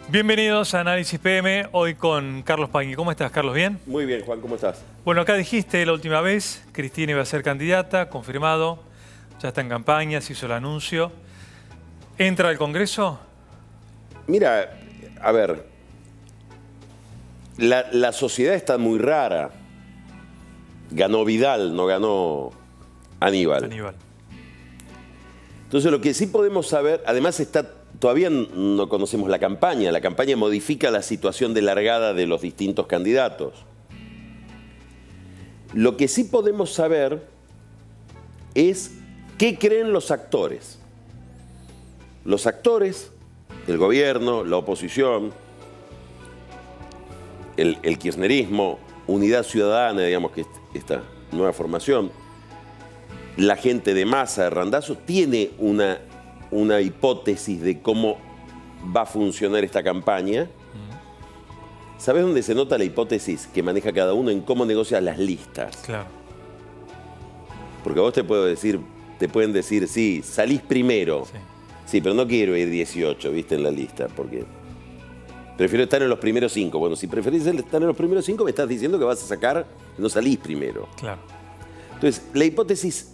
Bienvenidos a Análisis PM, hoy con Carlos Pagni. ¿Cómo estás, Carlos? ¿Bien? Muy bien, Juan, ¿cómo estás? Bueno, acá dijiste la última vez, Cristina iba a ser candidata, confirmado, ya está en campaña, se hizo el anuncio. ¿Entra al Congreso? Mira, a ver, la sociedad está muy rara. Ganó Vidal, no ganó Aníbal. Entonces lo que sí podemos saber, además todavía no conocemos la campaña modifica la situación de largada de los distintos candidatos. Lo que sí podemos saber es qué creen los actores. Los actores, el gobierno, la oposición, el kirchnerismo, Unidad Ciudadana, digamos que esta nueva formación, la gente de Massa, de Randazzo, tiene una hipótesis de cómo va a funcionar esta campaña. ¿Sabes dónde se nota la hipótesis que maneja cada uno? En cómo negocia las listas. Claro. Porque vos te pueden decir, sí, salís primero. Sí, pero no quiero ir 18, viste, en la lista, porque prefiero estar en los primeros 5. Bueno, si preferís estar en los primeros 5, me estás diciendo que vas a sacar, no salís primero. Claro. Entonces, la hipótesis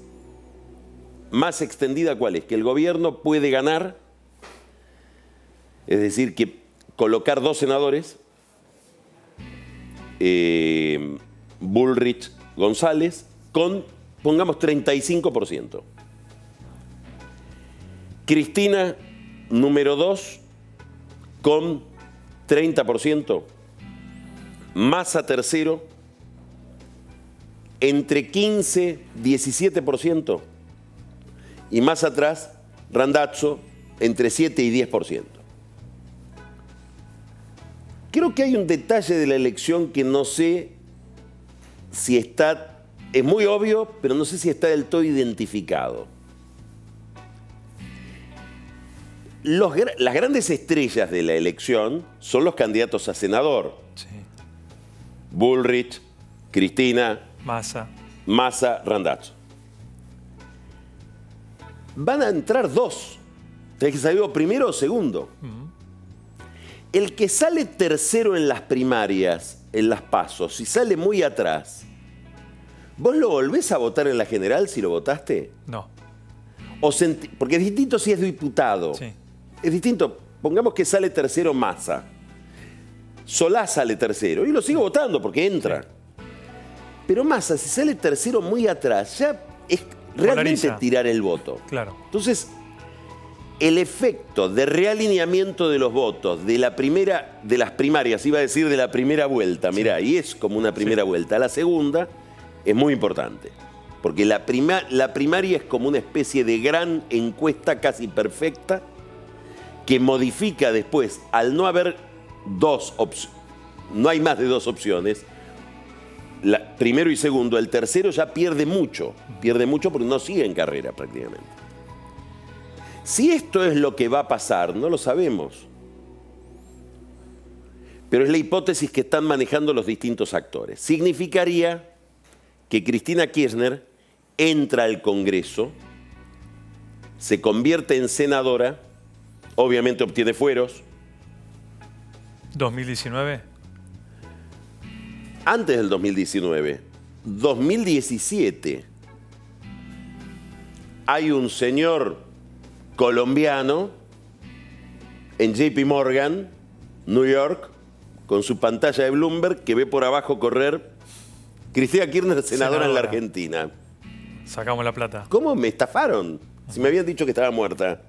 más extendida, ¿cuál es? Que el gobierno puede ganar, es decir, que colocar 2 senadores, Bullrich, González, con, pongamos, 35%. Cristina, número 2, con 30%. Massa, tercero, entre 15 y 17%. Y más atrás, Randazzo, entre 7 y 10%. Creo que hay un detalle de la elección que no sé si está, es muy obvio, pero no sé si está del todo identificado. Las grandes estrellas de la elección son los candidatos a senador. Sí. Bullrich, Cristina, Massa, Randazzo. Van a entrar 2. Tenés que salir o primero o segundo. El que sale tercero en las primarias, en las pasos, si sale muy atrás, ¿vos lo volvés a votar en la general si lo votaste? No. Porque es distinto si es diputado. Sí. Es distinto. Pongamos que sale tercero Massa. Solá sale tercero. Y lo sigo votando porque entra. Sí. Pero Massa, si sale tercero muy atrás, ya es realmente tirar el voto. Claro. Entonces, el efecto de realineamiento de los votos de las primarias, iba a decir de la primera vuelta, mirá, y es como una primera vuelta. La segunda es muy importante, porque la primaria es como una especie de gran encuesta casi perfecta que modifica después, al no haber no hay más de 2 opciones, primero y segundo, el tercero ya pierde mucho porque no sigue en carrera prácticamente. Si esto es lo que va a pasar, no lo sabemos. Pero es la hipótesis que están manejando los distintos actores. Significaría que Cristina Kirchner entra al Congreso, se convierte en senadora, obviamente obtiene fueros. ¿2019? Antes del 2019, 2017, hay un señor colombiano en JP Morgan, New York, con su pantalla de Bloomberg, que ve por abajo correr Cristina Kirchner, senadora en la Argentina. Sacamos la plata. ¿Cómo me estafaron? Si me habían dicho que estaba muerta.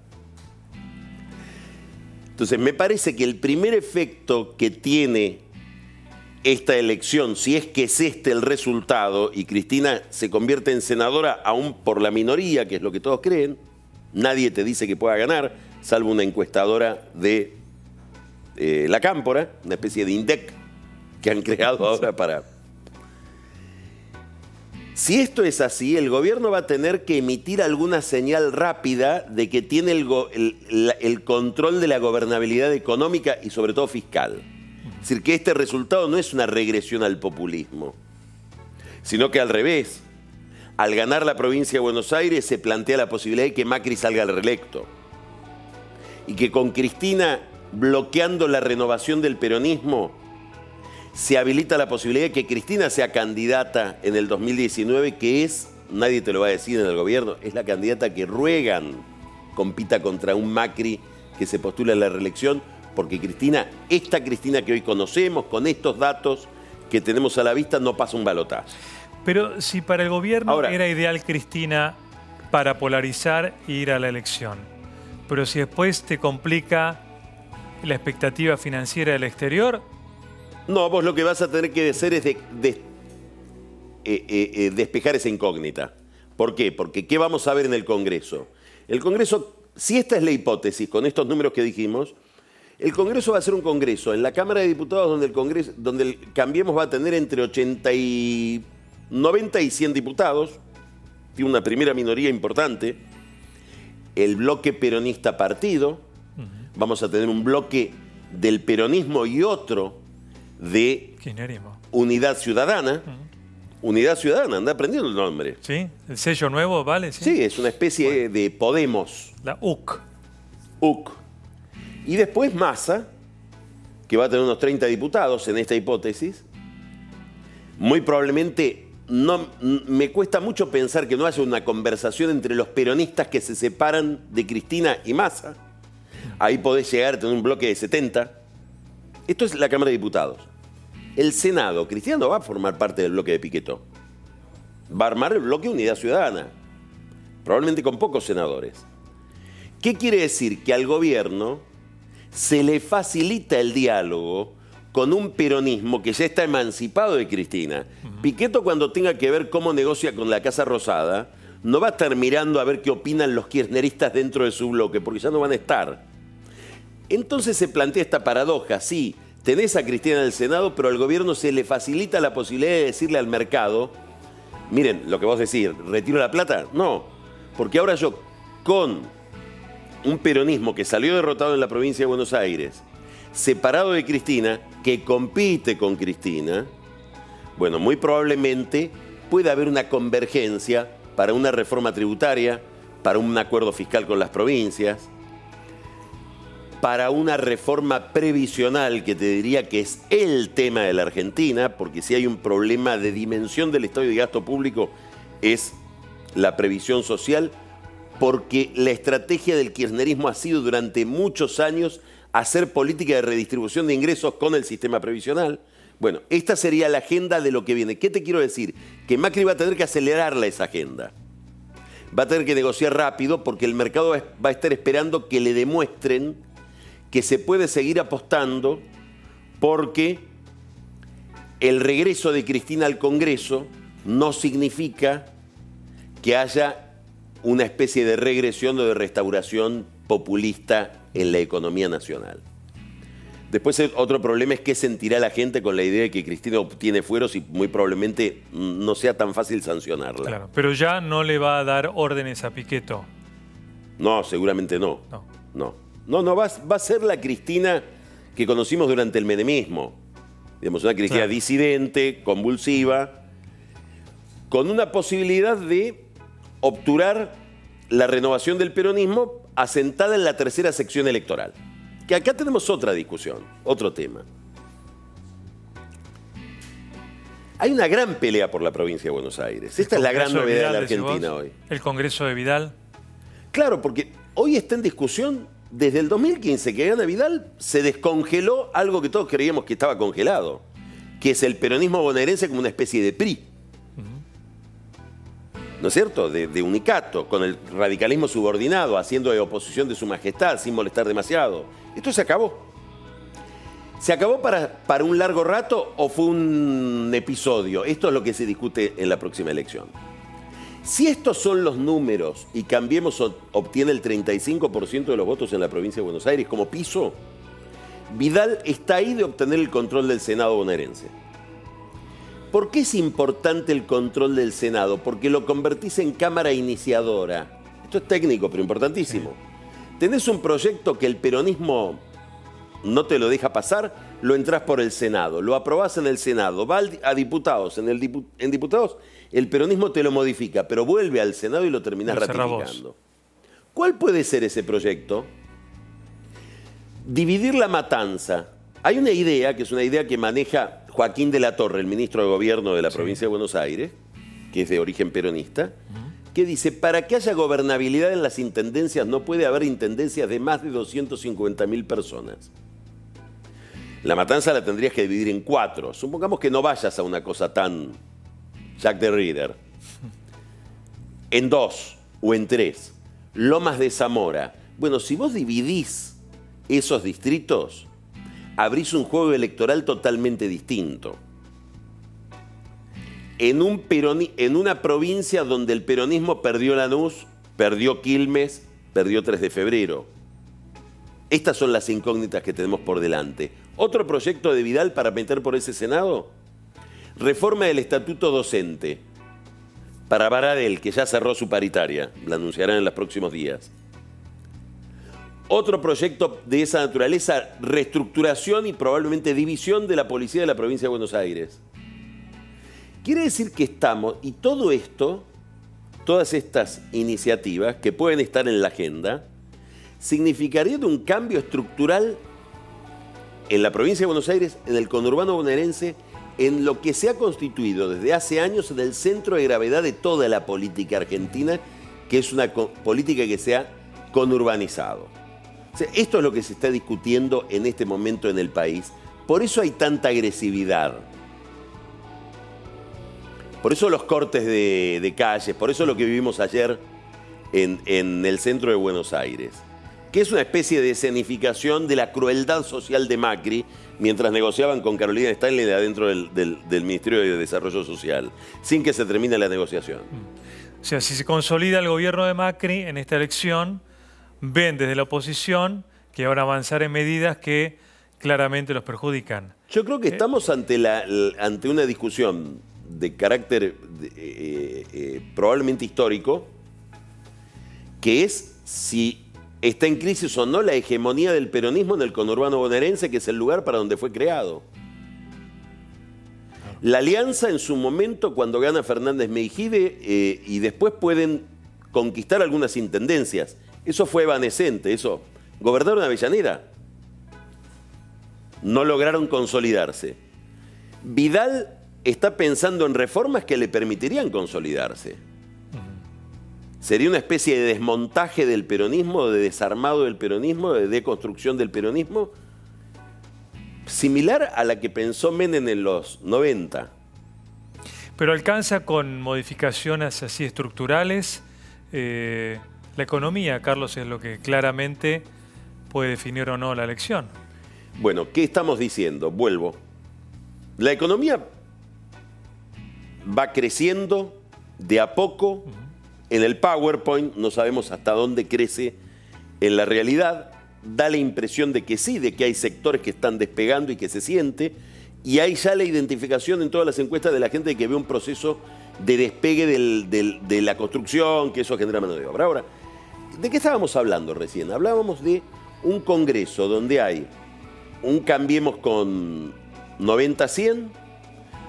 Entonces, me parece que el primer efecto que tiene esta elección, si es que es este el resultado, y Cristina se convierte en senadora aún por la minoría, que es lo que todos creen, nadie te dice que pueda ganar, salvo una encuestadora de La Cámpora, una especie de INDEC que han creado ahora para... Si esto es así, el gobierno va a tener que emitir alguna señal rápida de que tiene el control de la gobernabilidad económica y sobre todo fiscal. Es decir, que este resultado no es una regresión al populismo, sino que al revés. Al ganar la provincia de Buenos Aires se plantea la posibilidad de que Macri salga reelecto. Y que con Cristina bloqueando la renovación del peronismo, se habilita la posibilidad de que Cristina sea candidata en el 2019, que es, nadie te lo va a decir en el gobierno, es la candidata que ruegan compita contra un Macri que se postula a la reelección, porque Cristina, esta Cristina que hoy conocemos, con estos datos que tenemos a la vista, no pasa un balotaje. Pero si para el gobierno Ahora, era ideal Cristina para polarizar e ir a la elección, pero si después te complica la expectativa financiera del exterior... No, vos lo que vas a tener que hacer es despejar esa incógnita. ¿Por qué? Porque ¿qué vamos a ver en el Congreso? El Congreso, si esta es la hipótesis, con estos números que dijimos, el Congreso va a ser un Congreso en la Cámara de Diputados donde el Cambiemos va a tener entre 90 y 100 diputados, tiene una primera minoría importante, el bloque peronista partido, vamos a tener un bloque del peronismo y otro de Kirchnerismo. Unidad Ciudadana. Unidad Ciudadana, anda aprendiendo el nombre. ¿Sí? ¿El sello nuevo vale? Sí, es una especie de Podemos. La UC. UC. Y después Massa, que va a tener unos 30 diputados en esta hipótesis. Muy probablemente, me cuesta mucho pensar que no haya una conversación entre los peronistas que se separan de Cristina y Massa. Ahí podés llegar a tener un bloque de 70. Esto es la Cámara de Diputados. El Senado, Cristina no va a formar parte del bloque de Pichetto. Va a armar el bloque Unidad Ciudadana. Probablemente con pocos senadores. ¿Qué quiere decir? Que al gobierno se le facilita el diálogo con un peronismo que ya está emancipado de Cristina. Pichetto, cuando tenga que ver cómo negocia con la Casa Rosada, no va a estar mirando a ver qué opinan los kirchneristas dentro de su bloque, porque ya no van a estar. Entonces se plantea esta paradoja, sí, tenés a Cristina en el Senado, pero al gobierno se le facilita la posibilidad de decirle al mercado, miren, lo que vos decís, ¿retiro la plata? No, porque ahora yo, con un peronismo que salió derrotado en la provincia de Buenos Aires, separado de Cristina, que compite con Cristina, bueno, muy probablemente pueda haber una convergencia para una reforma tributaria, para un acuerdo fiscal con las provincias, para una reforma previsional, que te diría que es el tema de la Argentina, porque si hay un problema de dimensión del Estado y de gasto público es la previsión social, porque la estrategia del kirchnerismo ha sido durante muchos años hacer política de redistribución de ingresos con el sistema previsional. Bueno, esta sería la agenda de lo que viene. ¿Qué te quiero decir? Que Macri va a tener que acelerarla esa agenda. Va a tener que negociar rápido porque el mercado va a estar esperando que le demuestren que se puede seguir apostando, porque el regreso de Cristina al Congreso no significa que haya una especie de regresión o de restauración populista en la economía nacional. Después otro problema es qué sentirá la gente con la idea de que Cristina obtiene fueros y muy probablemente no sea tan fácil sancionarla. Claro, pero ya no le va a dar órdenes a Pichetto. No, seguramente no. No, va a ser la Cristina que conocimos durante el menemismo. Digamos, una Cristina disidente, convulsiva, con una posibilidad de obturar la renovación del peronismo asentada en la tercera sección electoral. Que acá tenemos otra discusión, otro tema. Hay una gran pelea por la provincia de Buenos Aires. Esta es la gran novedad de la Argentina hoy. ¿El Congreso de Vidal? Claro, porque hoy está en discusión. Desde el 2015 que gana Vidal, se descongeló algo que todos creíamos que estaba congelado, que es el peronismo bonaerense como una especie de PRI. ¿No es cierto? De unicato, con el radicalismo subordinado, haciendo de oposición de su majestad, sin molestar demasiado. Esto se acabó. ¿Se acabó para un largo rato o fue un episodio? Esto es lo que se discute en la próxima elección. Si estos son los números y Cambiemos obtiene el 35% de los votos en la provincia de Buenos Aires como piso, Vidal está ahí de obtener el control del Senado bonaerense. ¿Por qué es importante el control del Senado? Porque lo convertís en cámara iniciadora. Esto es técnico, pero importantísimo. Tenés un proyecto que el peronismo no te lo deja pasar, lo entrás por el Senado, lo aprobás en el Senado, va a diputados, en diputados el peronismo te lo modifica, pero vuelve al Senado y lo terminás ratificando. ¿Cuál puede ser ese proyecto? Dividir la matanza. Hay una idea, que es una idea que maneja Joaquín de la Torre, el ministro de Gobierno de la provincia de Buenos Aires, que es de origen peronista, que dice, para que haya gobernabilidad en las intendencias no puede haber intendencias de más de 250.000 personas. La matanza la tendrías que dividir en 4. Supongamos que no vayas a una cosa tan Jack the Reader. En 2 o en 3. Lomas de Zamora. Bueno, si vos dividís esos distritos, abrís un juego electoral totalmente distinto. En una provincia donde el peronismo perdió Lanús, perdió Quilmes, perdió 3 de febrero. Estas son las incógnitas que tenemos por delante. Otro proyecto de Vidal para meter por ese Senado, reforma del estatuto docente para Baradel, que ya cerró su paritaria, la anunciarán en los próximos días. Otro proyecto de esa naturaleza, reestructuración y probablemente división de la policía de la provincia de Buenos Aires. Quiere decir que estamos, y todo esto, todas estas iniciativas que pueden estar en la agenda, significarían un cambio estructural en la provincia de Buenos Aires, en el conurbano bonaerense, en lo que se ha constituido desde hace años en el centro de gravedad de toda la política argentina, que es una política que se ha conurbanizado. O sea, esto es lo que se está discutiendo en este momento en el país. Por eso hay tanta agresividad. Por eso los cortes de calles, por eso lo que vivimos ayer en el centro de Buenos Aires, que es una especie de escenificación de la crueldad social de Macri mientras negociaban con Carolina Stanley de adentro del Ministerio de Desarrollo Social, sin que se termine la negociación. O sea, si se consolida el gobierno de Macri en esta elección, ven desde la oposición que van a avanzar en medidas que claramente los perjudican. Yo creo que estamos ante una discusión de carácter probablemente histórico, que es si está en crisis o no la hegemonía del peronismo en el conurbano bonaerense, que es el lugar para donde fue creado. La alianza en su momento, cuando gana Fernández Meijide, y después pueden conquistar algunas intendencias. Eso fue evanescente, eso. Gobernaron Avellaneda. No lograron consolidarse. Vidal está pensando en reformas que le permitirían consolidarse. Sería una especie de desmontaje del peronismo, de desarmado del peronismo, de deconstrucción del peronismo, similar a la que pensó Menem en los 90. Pero alcanza con modificaciones así estructurales. La economía, Carlos, es lo que claramente puede definir o no la elección. Bueno, ¿qué estamos diciendo? Vuelvo. La economía va creciendo de a poco. En el PowerPoint no sabemos hasta dónde crece en la realidad. Da la impresión de que sí, de que hay sectores que están despegando y que se siente. Y hay ya la identificación en todas las encuestas de la gente que ve un proceso de despegue de la construcción, que eso genera mano de obra. Ahora, ¿de qué estábamos hablando recién? Hablábamos de un congreso donde hay un Cambiemos con 90-100,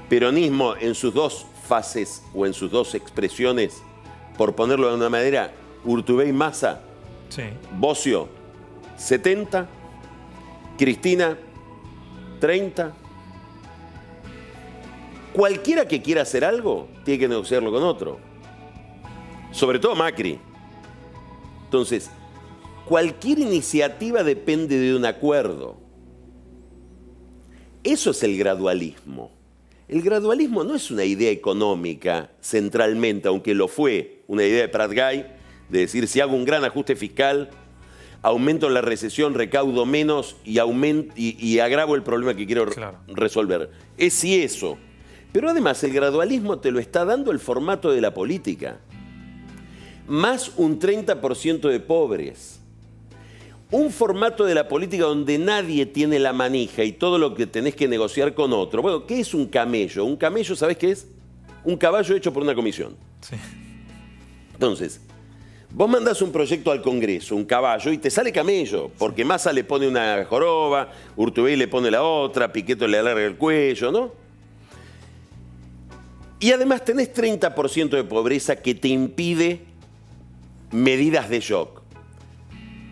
peronismo en sus dos fases o en sus dos expresiones, por ponerlo de una manera, Urtubey Massa, sí. Bocio 70, Cristina 30. Cualquiera que quiera hacer algo tiene que negociarlo con otro, sobre todo Macri. Entonces, cualquier iniciativa depende de un acuerdo. Eso es el gradualismo. El gradualismo no es una idea económica centralmente, aunque lo fue, una idea de Prat-Gay, de decir si hago un gran ajuste fiscal, aumento la recesión, recaudo menos y agravo el problema que quiero resolver. Es sí eso. Pero además el gradualismo te lo está dando el formato de la política. Más un 30% de pobres. Un formato de la política donde nadie tiene la manija y todo lo que tenés que negociar con otro. Bueno, ¿qué es un camello? Un camello, ¿sabés qué es? Un caballo hecho por una comisión. Sí. Entonces, vos mandás un proyecto al Congreso, un caballo, y te sale camello, porque Massa le pone una joroba, Urtubey le pone la otra, Pichetto le alarga el cuello, ¿no? Y además tenés 30% de pobreza que te impide medidas de shock.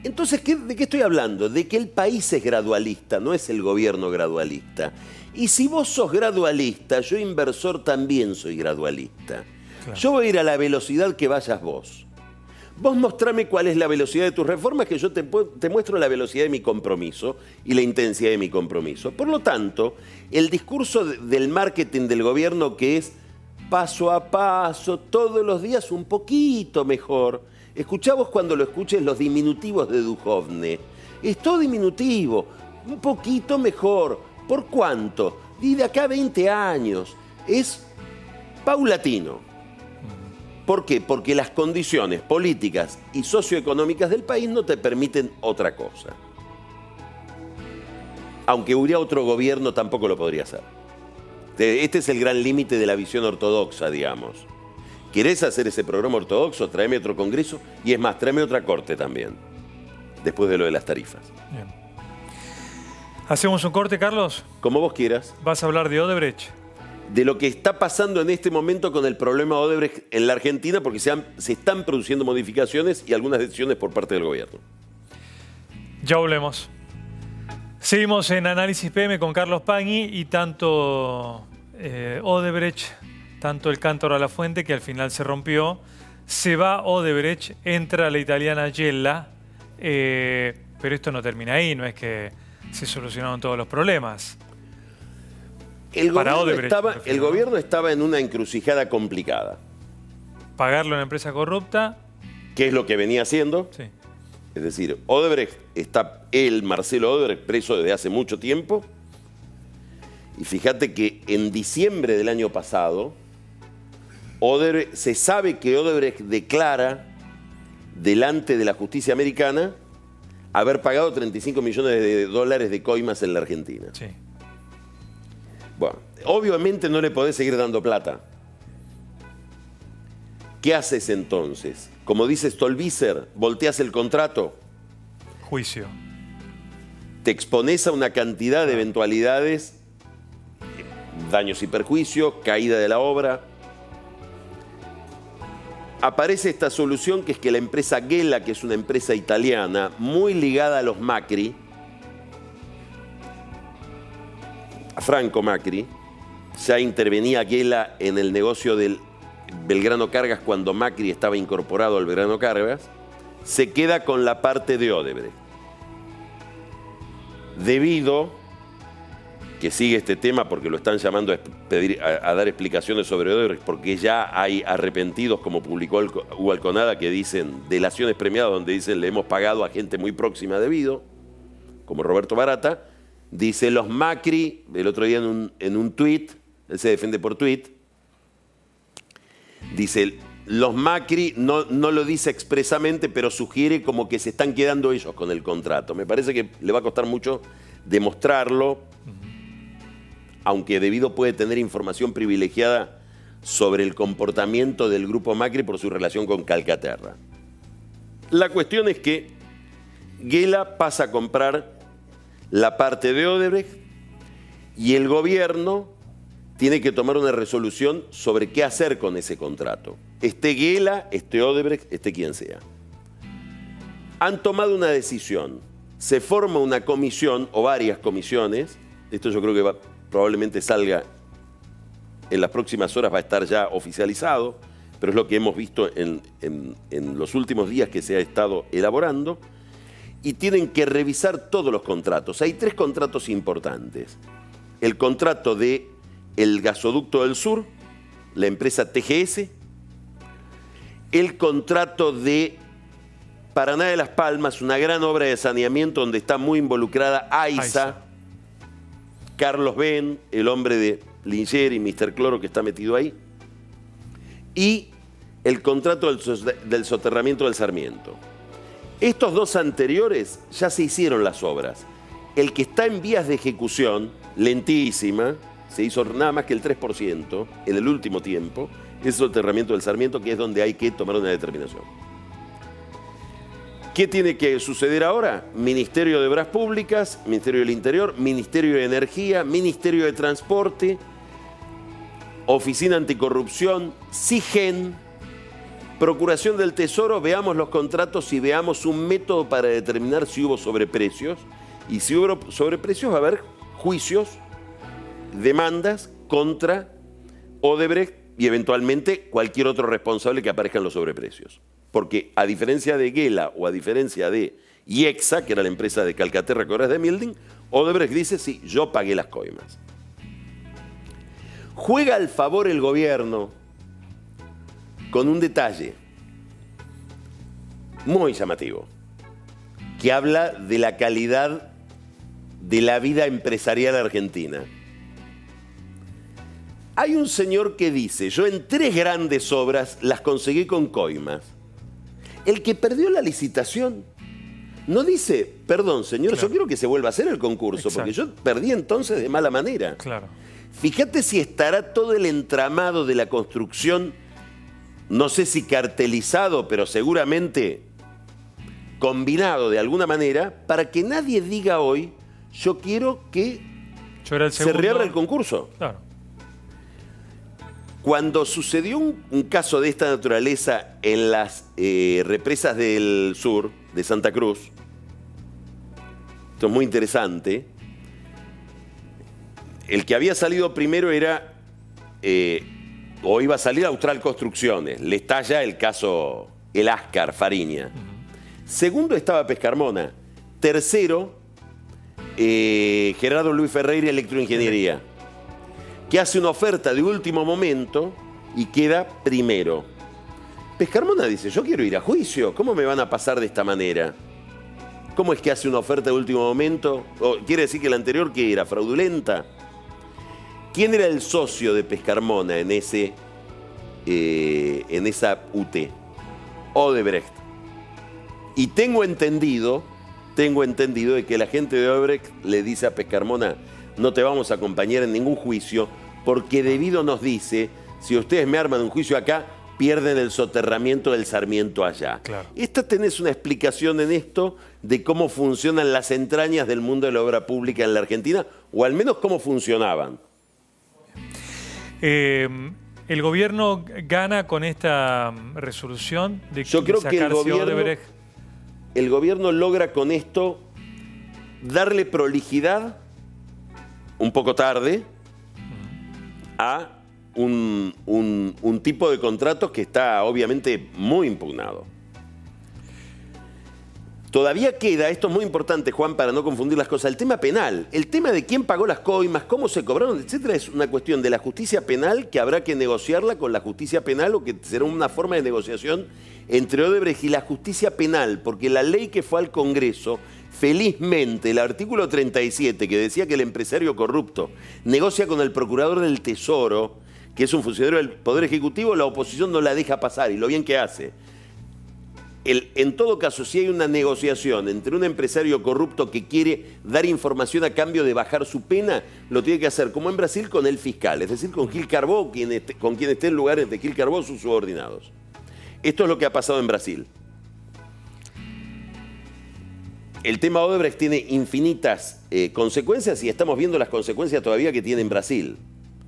Entonces, ¿de qué estoy hablando? De que el país es gradualista, no es el gobierno gradualista. Y si vos sos gradualista, yo inversor también soy gradualista. Claro. Yo voy a ir a la velocidad que vayas vos. Vos mostrame cuál es la velocidad de tus reformas, que yo te muestro la velocidad de mi compromiso y la intensidad de mi compromiso. Por lo tanto, el discurso del marketing del gobierno, que es paso a paso, todos los días un poquito mejor. Escuchá vos cuando lo escuches los diminutivos de Duhovne. Es todo diminutivo, un poquito mejor. ¿Por cuánto? Y de acá a 20 años. Es paulatino. ¿Por qué? Porque las condiciones políticas y socioeconómicas del país no te permiten otra cosa. Aunque hubiera otro gobierno, tampoco lo podría hacer. Este es el gran límite de la visión ortodoxa, digamos. ¿Querés hacer ese programa ortodoxo? Tráeme otro congreso y es más, tráeme otra corte también, después de lo de las tarifas. Bien. ¿Hacemos un corte, Carlos? Como vos quieras. ¿Vas a hablar de Odebrecht? De lo que está pasando en este momento con el problema Odebrecht en la Argentina, porque se están produciendo modificaciones y algunas decisiones por parte del gobierno. Ya volvemos. Seguimos en Análisis PM con Carlos Pagni y tanto Odebrecht, tanto el cántaro a la fuente, que al final se rompió. Se va Odebrecht, entra la italiana Gela, pero esto no termina ahí, no es que se solucionaron todos los problemas. El gobierno estaba en una encrucijada complicada. Pagarle a una empresa corrupta. ¿Qué es lo que venía haciendo? Sí. Es decir, Odebrecht Marcelo Odebrecht, preso desde hace mucho tiempo. Y fíjate que en diciembre del año pasado, se sabe que Odebrecht declara delante de la justicia americana haber pagado 35 millones de dólares de coimas en la Argentina. Sí. Bueno, obviamente no le podés seguir dando plata. ¿Qué haces entonces? Como dice Stolbizer, volteas el contrato. Juicio. Te expones a una cantidad de eventualidades, daños y perjuicios, caída de la obra. Aparece esta solución, que es que la empresa Gela, que es una empresa italiana muy ligada a los Macri, a Franco Macri, ya intervenía Gela en el negocio del Belgrano Cargas cuando Macri estaba incorporado al Belgrano Cargas, se queda con la parte de Odebrecht. Debido, que sigue este tema porque lo están llamando a dar explicaciones sobre Odebrecht, porque ya hay arrepentidos, como publicó Hugo Alconada, que dicen delaciones premiadas, donde dicen le hemos pagado a gente muy próxima debido, como Roberto Barata. Dice los Macri, el otro día en un tuit, él se defiende por tuit, dice los Macri, no lo dice expresamente, pero sugiere como que se están quedando ellos con el contrato. Me parece que le va a costar mucho demostrarlo, aunque debido puede tener información privilegiada sobre el comportamiento del grupo Macri por su relación con Calcaterra. La cuestión es que Gela pasa a comprar la parte de Odebrecht y el gobierno tiene que tomar una resolución sobre qué hacer con ese contrato. Esté Gela, esté Odebrecht, esté quien sea. Han tomado una decisión. Se forma una comisión o varias comisiones. Esto yo creo que probablemente salga en las próximas horas, va a estar ya oficializado, pero es lo que hemos visto en los últimos días que se ha estado elaborando. Y tienen que revisar todos los contratos. Hay 3 contratos importantes. El contrato del gasoducto del sur, la empresa TGS. El contrato de Paraná de las Palmas, una gran obra de saneamiento donde está muy involucrada AISA. Carlos Ben, el hombre de Linger y Mr. Cloro que está metido ahí. Y el contrato del soterramiento del Sarmiento. Estos 2 anteriores ya se hicieron las obras. El que está en vías de ejecución, lentísima, se hizo nada más que el 3% en el último tiempo, es el soterramiento del Sarmiento, que es donde hay que tomar una determinación. ¿Qué tiene que suceder ahora? Ministerio de Obras Públicas, Ministerio del Interior, Ministerio de Energía, Ministerio de Transporte, Oficina Anticorrupción, SIGEN, Procuración del Tesoro, veamos los contratos y veamos un método para determinar si hubo sobreprecios. Y si hubo sobreprecios va a haber juicios, demandas contra Odebrecht y eventualmente cualquier otro responsable que aparezca en los sobreprecios. Porque a diferencia de Gela o a diferencia de IEXA, que era la empresa de Calcaterra Correas de Milding, Odebrecht dice, sí, yo pagué las coimas. Juega al favor el gobierno con un detalle muy llamativo, que habla de la calidad de la vida empresarial argentina. Hay un señor que dice, yo en 3 grandes obras las conseguí con coimas. El que perdió la licitación no dice, perdón señor, claro, yo quiero que se vuelva a hacer el concurso, exacto, porque yo perdí entonces de mala manera. Claro. Fíjate si estará todo el entramado de la construcción, no sé si cartelizado, pero seguramente combinado de alguna manera, para que nadie diga hoy, yo quiero que se reabra el concurso. Claro. Cuando sucedió un caso de esta naturaleza en las represas del sur, de Santa Cruz, esto es muy interesante, el que había salido primero era, o iba a salir Austral Construcciones, le estalla el caso El Ascar, Fariña. Segundo estaba Pescarmona. Tercero, Gerardo Luis Ferreira, Electroingeniería, que hace una oferta de último momento y queda primero. Pescarmona dice, yo quiero ir a juicio, ¿cómo me van a pasar de esta manera? ¿Cómo es que hace una oferta de último momento? ¿O quiere decir que la anterior, ¿qué era? ¿Fraudulenta? ¿Quién era el socio de Pescarmona en esa UT? Odebrecht. Y tengo entendido de que la gente de Odebrecht le dice a Pescarmona, no te vamos a acompañar en ningún juicio, porque debido nos dice, si ustedes me arman un juicio acá, pierden el soterramiento del Sarmiento allá. Claro. Tenés una explicación en esto de cómo funcionan las entrañas del mundo de la obra pública en la Argentina, o al menos cómo funcionaban. ¿El gobierno gana con esta resolución de Yo creo que el gobierno logra con esto darle prolijidad, un poco tarde, a un tipo de contratos que está obviamente muy impugnado. Todavía queda, esto es muy importante, Juan, para no confundir las cosas, el tema penal. El tema de quién pagó las coimas, cómo se cobraron, etcétera, es una cuestión de la justicia penal que habrá que negociarla con la justicia penal o que será una forma de negociación entre Odebrecht y la justicia penal, porque la ley que fue al Congreso, felizmente, el artículo 37, que decía que el empresario corrupto negocia con el procurador del Tesoro, que es un funcionario del Poder Ejecutivo, la oposición no la deja pasar, y lo bien que hace. En todo caso, si hay una negociación entre un empresario corrupto que quiere dar información a cambio de bajar su pena, lo tiene que hacer, como en Brasil, con el fiscal, es decir, con Gil Carbó, con quien esté en lugares de Gil Carbó, sus subordinados. Esto es lo que ha pasado en Brasil. El tema Odebrecht tiene infinitas consecuencias y estamos viendo las consecuencias todavía que tiene en Brasil.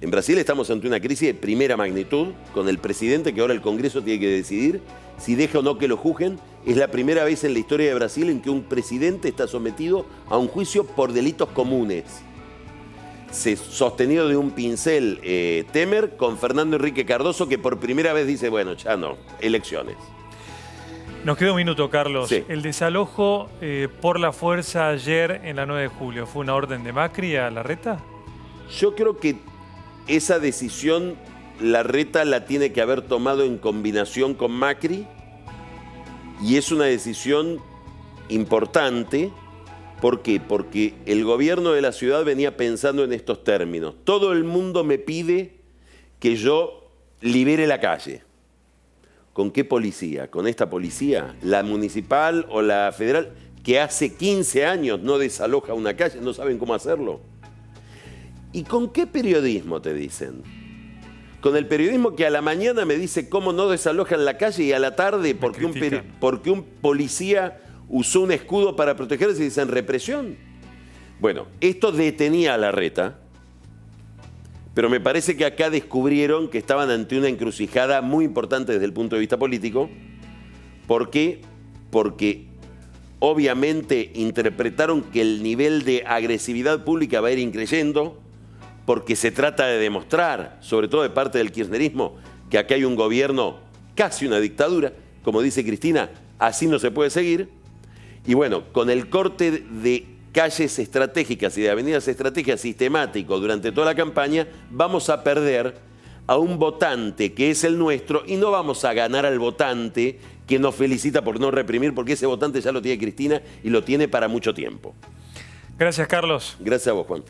En Brasil estamos ante una crisis de primera magnitud, con el presidente que ahora el Congreso tiene que decidir si deja o no que lo juzguen. Es la primera vez en la historia de Brasil en que un presidente está sometido a un juicio por delitos comunes. Sostenido de un pincel Temer con Fernando Henrique Cardoso, que por primera vez dice, bueno, ya no, elecciones. Nos queda un minuto, Carlos. Sí. El desalojo por la fuerza ayer en la 9 de julio, ¿fue una orden de Macri a Larreta? Yo creo que esa decisión Larreta la tiene que haber tomado en combinación con Macri y es una decisión importante. ¿Por qué? Porque el gobierno de la ciudad venía pensando en estos términos. Todo el mundo me pide que yo libere la calle. ¿Con qué policía? ¿Con esta policía? ¿La municipal o la federal? Que hace 15 años no desaloja una calle, no saben cómo hacerlo. ¿Y con qué periodismo te dicen? Con el periodismo que a la mañana me dice cómo no desalojan la calle y a la tarde porque un policía usó un escudo para protegerse y dicen represión. Bueno, esto detenía a Larreta, Pero me parece que acá descubrieron que estaban ante una encrucijada muy importante desde el punto de vista político. ¿Por qué? Porque obviamente interpretaron que el nivel de agresividad pública va a ir increyendo, porque se trata de demostrar, sobre todo de parte del kirchnerismo, que acá hay un gobierno, casi una dictadura, como dice Cristina, así no se puede seguir. Y bueno, con el corte de calles estratégicas y de avenidas estratégicas sistemático durante toda la campaña, vamos a perder a un votante que es el nuestro y no vamos a ganar al votante que nos felicita por no reprimir, porque ese votante ya lo tiene Cristina y lo tiene para mucho tiempo. Gracias, Carlos. Gracias a vos, Juan.